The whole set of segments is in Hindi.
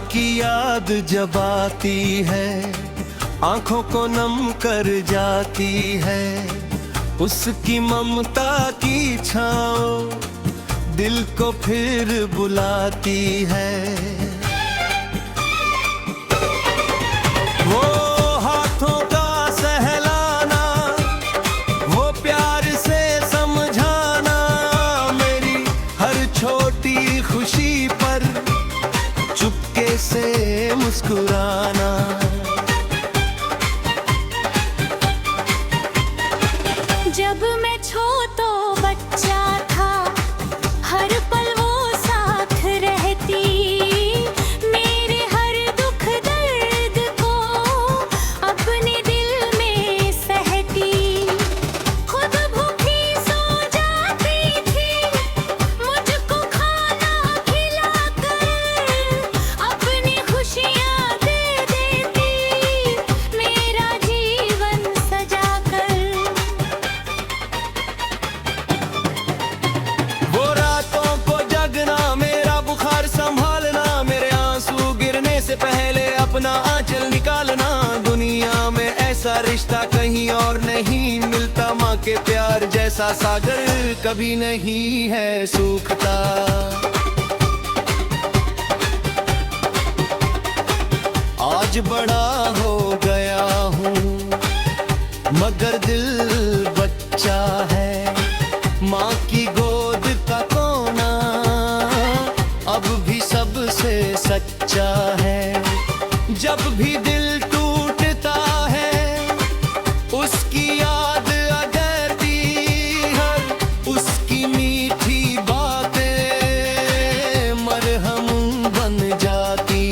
की याद जब आती है आंखों को नम कर जाती है। उसकी ममता की छाँव दिल को फिर बुलाती है। वो हाथों का सहलाना, वो प्यार से समझाना, मेरी हर छोटी खुशी पर चुपके से मुस्कुराना। जब मैं छोटा बच्चा था हर पल वो साथ रहती, मेरे हर दुख दर्द को अपने दिल में सहती। खुद भूखी सो जाती थी, मुझको खाना खिलाकर अपनी खुशियाँ दे देती, मेरा जीवन सजाकर। वो रातों को जगना, मेरा बुखार संभालना, मेरे आंसू गिरने से पहले अपना आंचल निकालना। दुनिया में ऐसा रिश्ता कहीं और नहीं मिलता, माँ के प्यार जैसा सागर कभी नहीं है सूखता। आज बड़ा हो गया हूँ मगर दिल बच्चा है। माँ की गोद का कोना अब भी सबसे सच्चा है। जब भी दिल टूटता है उसकी याद आ जाती है, उसकी मीठी बातें मरहम बन जाती।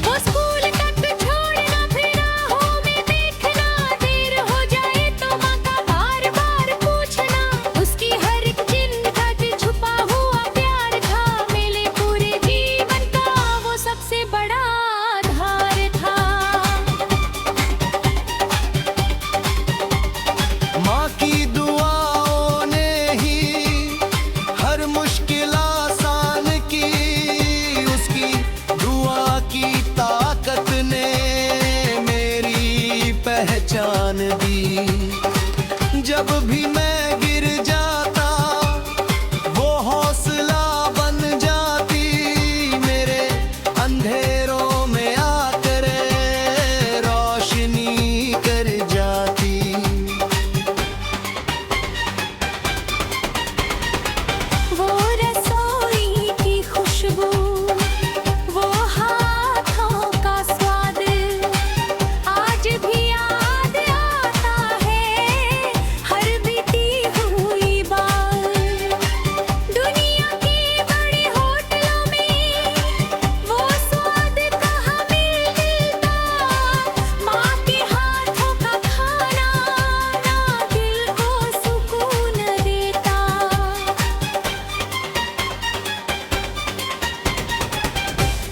वो स्कूल तक छोड़ना, फिर राहों में देखना, देर हो जाए तो माँ का बार बार पूछना। उसकी हर एक चिंता छुपा हुआ प्यार था, मेरे पूरे जीवन का वो सबसे बड़ा आधार था। माँ की दुआओं ने ही हर मुश्किल आसान की, उसकी दुआ की ताकत ने मेरी पहचान दी। जब भी मैं गिर जाता वो हौसला बन जाती, मेरे अंधेरों में आकर रोशनी कर जाती। वो रसोई की खुशबू, वो हाथों का स्वाद आज भी याद आता है, हर बीती हुई बात। दुनिया के बड़े होटलों में वो स्वाद कहाँ मिलता, माँ के हाथों का खाना ना दिल को सुकून देता।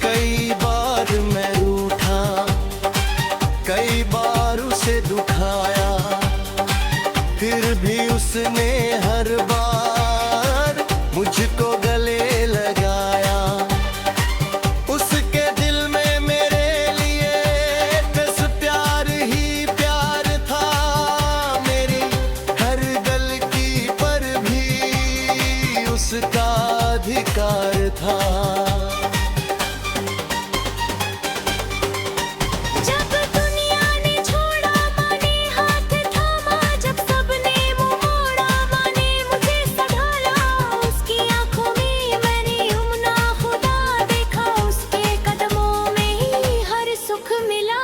कई बार मैं रूठा, कई बार उसे दुखाया, फिर भी उसने हर बार मुझको गले लगाया। उसके दिल में मेरे लिए बस प्यार ही प्यार था, मेरी हर गलती पर भी उसका अधिकार था। जब दुनिया ने छोड़ा माँ ने हाथ थामा, जब सबने मुँह मोड़ा माँ ने मुझे संभाला। उसकी आँखों में मैंने यमुना खुदा देखा, उसके कदमों में ही हर सुख मिला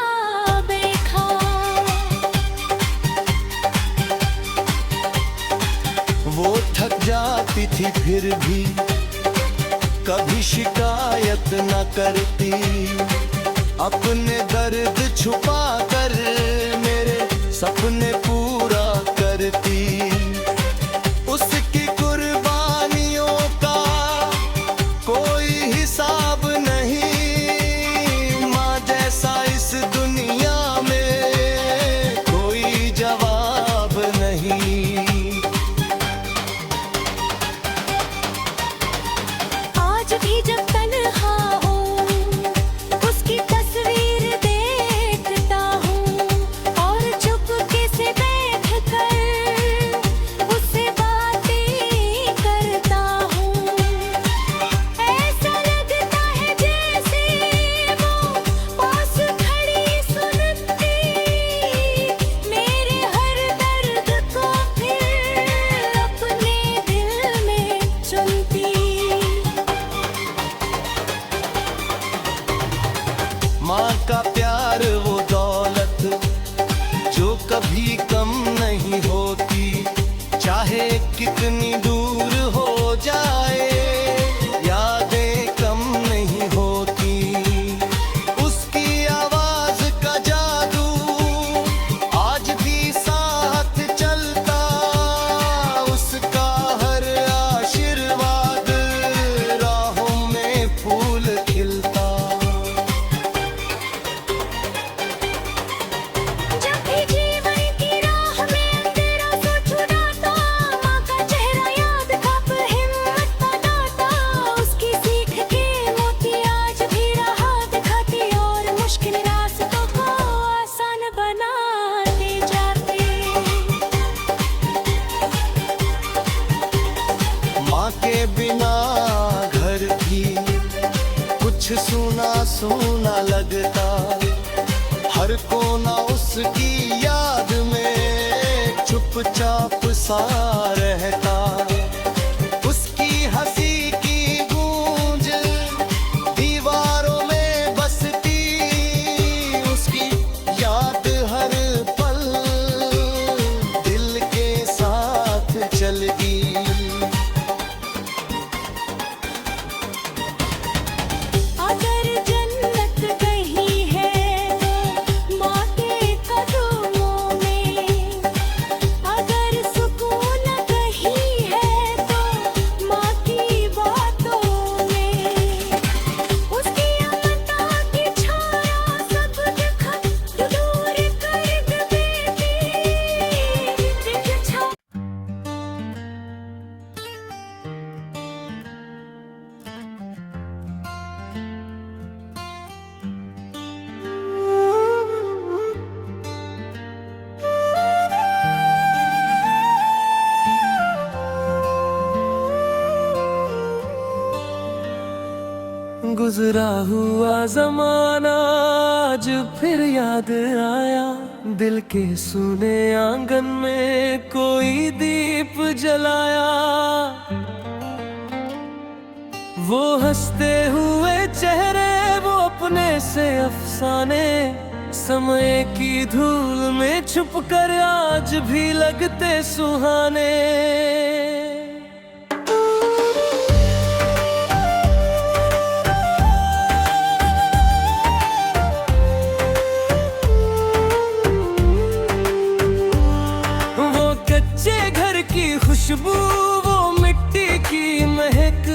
बेखा। वो थक जाती थी फिर भी कभी शिकायत न करती, अपने दर्द छुपा कर मेरे सपने पूरा करती। उसकी कुर्बानियों का कोई हिसाब नहीं, माँ जैसा इस दुनिया में कोई जवाब नहीं। कितनी दूर हो जाए, यादें कम नहीं होती। उसकी आवाज का जादू आज भी साथ चलता, उसका हर आशीर्वाद राहों में फूल खिलता। जब भी जीवन की राह में अंधेरा सा छुड़ाता, माँ का चेहरा याद कब हिम्मत बनाता। उसकी सीख के मोती आज भी राह दिखाती, और मुश्किल रास्तों को आसान बनाते जाते। माँ के बिना घर भी कुछ सूना सूना लगता, हर कोना उसकी याद में चुपचाप सा रहता। उसकी हंसी की गूंज दीवारों में बसती, उसकी याद हर पल दिल के साथ चलती। अगर जन्नत कहीं है तो माँ के कदमों में, अगर सुकून कहीं है तो माँ की बातों में। उसकी ममता की छाया सब जगह दूर कर देती। छा गुजरा हुआ जमाना आज फिर याद आया, दिल के सुने आंगन में कोई दीप जलाया। वो हंसते हुए चेहरे, वो अपने से अफसाने, समय की धूल में छुपकर आज भी लगते सुहाने। वो कच्चे घर की खुशबू, वो मिट्टी की महक,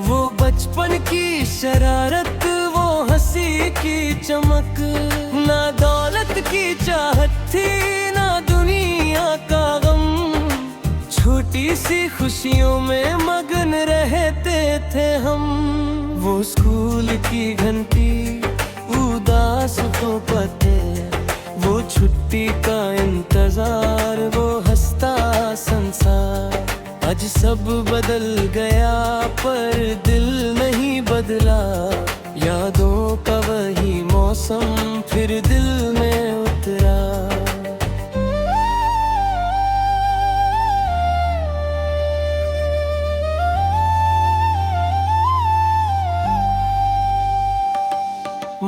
वो बचपन की शरारत, वो हंसी की चमक। ना दौलत की चाहत थी, ना दुनिया का गम, छोटी सी खुशियों में मगन रहते थे हम। वो स्कूल की घंटी, उदास तो पते, वो छुट्टी का इंतजार, वो हंसता संसार। आज सब बदल गया पर दिल नहीं बदला, यादों का वही मौसम फिर दिल में उतरा।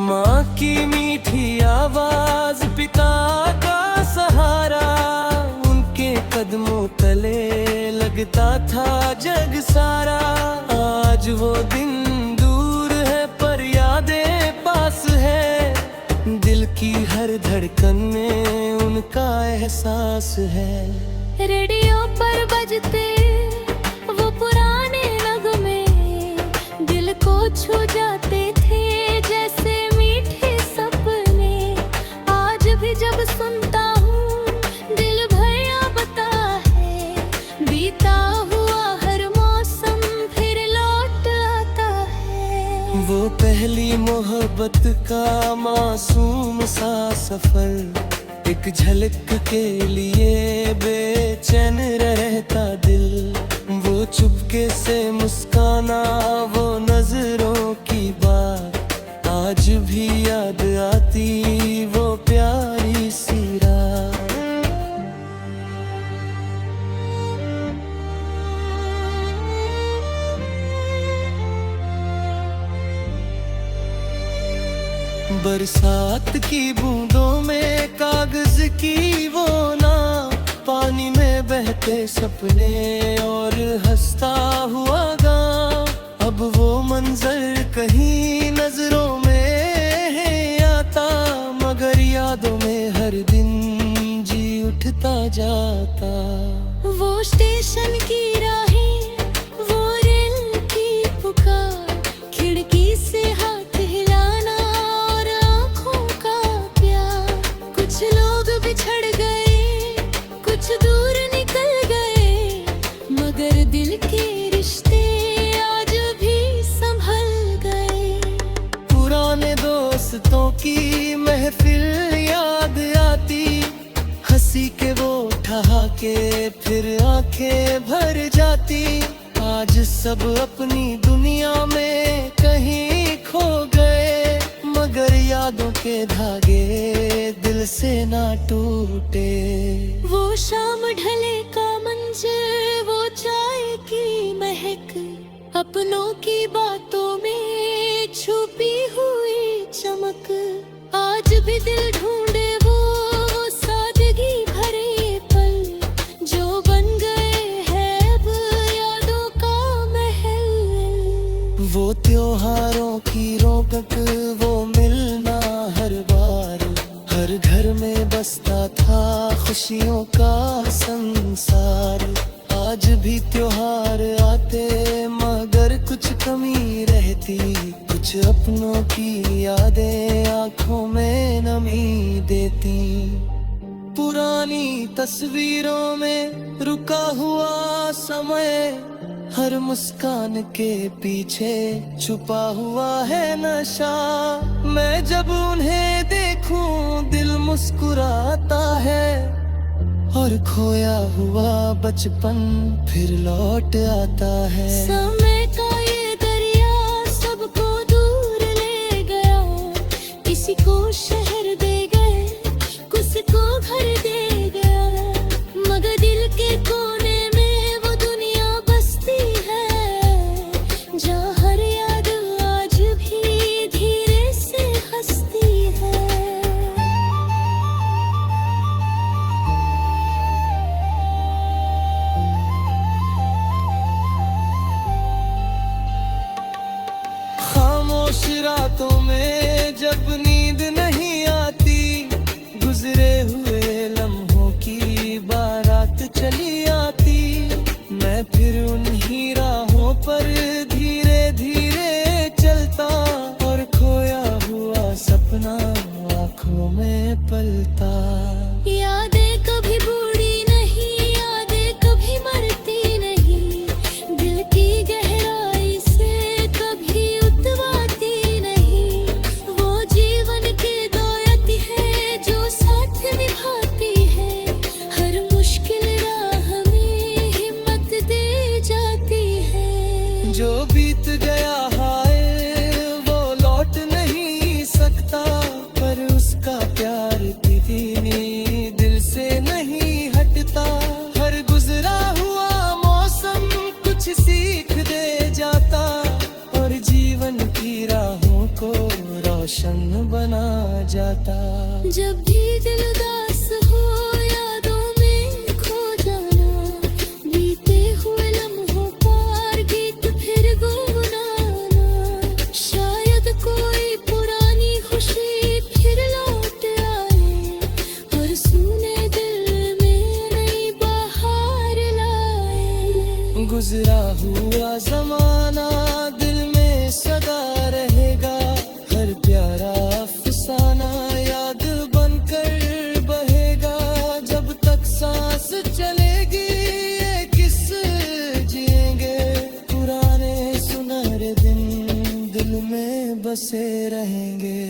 माँ की मीठी आवाज, पिता का सहारा, उनके कदमों तले लगता था जग सारा। आज वो दिन दूर है पर यादें पास है, दिल की हर धड़कन में उनका एहसास है। रेडियो पर बजते वो पुराने नगमे, दिल को छू जाते थे जैसे मीठे सपने। आज भी जब सुनता हूँ दिल भर आता है, बीता हुआ हर मौसम फिर लौट आता है। वो पहली मोहब्बत का मासूम सा सफर, एक झलक के लिए बेचैन रहता दिल। वो चुपके से मुस्काना, वो नजरों की बात, आज भी याद आती वो प्यारी सी रात। बरसात की बूंदों में कागज की वो ना पा पानी में बहते सपने और हंसता हुआ गाँव। अब वो मंजर कहीं नजरों में है आता, मगर यादों में हर दिन जी उठता जाता। वो स्टेशन की राहें, वो रेल की पुकार, खिड़की से हाथ हिलाना और आँखों का प्यार। कुछ लोग बिछड़ गए, कुछ दूर निकल गए, मगर दिल के रिश्ते आज भी संभल गए। पुराने दोस्तों की महफिल याद आती, हंसी के वो ठहाके फिर आंखें भर जाती। आज सब अपनी दुनिया में कहीं खो गए, मगर यादों के धागे दिल से ना टूटे। वो शाम ढले का मंजर, वो चाय की महक, अपनों की बातों में छुपी हुई चमक। आज भी दिल ढूंढे वो सादगी भरे पल, जो बन गए हैं अब यादों का महल। वो त्योहारों की रौनक, वो मिलना हर बार, हर घर में बसता था खुशियों का संसार। आज भी त्योहार आते मगर कुछ कमी रहती, कुछ अपनों की यादें आंखों में नमी देती। पुरानी तस्वीरों में रुका हुआ समय, हर मुस्कान के पीछे छुपा हुआ है नशा। मैं जब उन्हें देखूं दिल मुस्कुराता है, और खोया हुआ बचपन फिर लौट आता है। समय का ये दरिया सबको दूर ले गया, किसी को शहर दे गए, किसी को घर दे गया, मगर दिल के कोने में वो दुनिया बसती है, जहाँ हर याद आज भी धीरे से हंसती है। खामोश रातों में जब नींद नहीं आती, गुजरे हुए लम्हों की बारात चली आती। मैं फिर उन्हीं राहों पर धीरे धीरे चलता, और खोया हुआ सपना आँखों में पलता। यादें कभी बूढ़ी नहीं, यादें कभी मरती नहीं, दिल की गहराई से कभी उतवाती नहीं। वो जीवन की दौलत है जो साथ निभाती है, हर मुश्किल राह में हिम्मत दे जाती है। जो बीत गया हाय वो लौट नहीं सकता, पर उसका प्यार दीदी दिल से नहीं हटता। हर गुजरा हुआ मौसम कुछ सीख दे जाता, और जीवन की राहों को रोशन बना जाता। जब भी दिल उदास हो यादों में खो जाना, बीते हुए लम्हों पर गीत फिर गुनगुनाना। शायद कोई पुरानी खुशी फिर लौट आए, और सूने दिल में नई बहार लाए। गुजरा हुआ जमाना दिल में सदा रहेगा, हर प्यारा अफसाना याद बनकर बहेगा। जब तक सांस चलेगी ये किस्से जिएंगे, पुराने सुनहरे दिन दिल में बसे रहेंगे।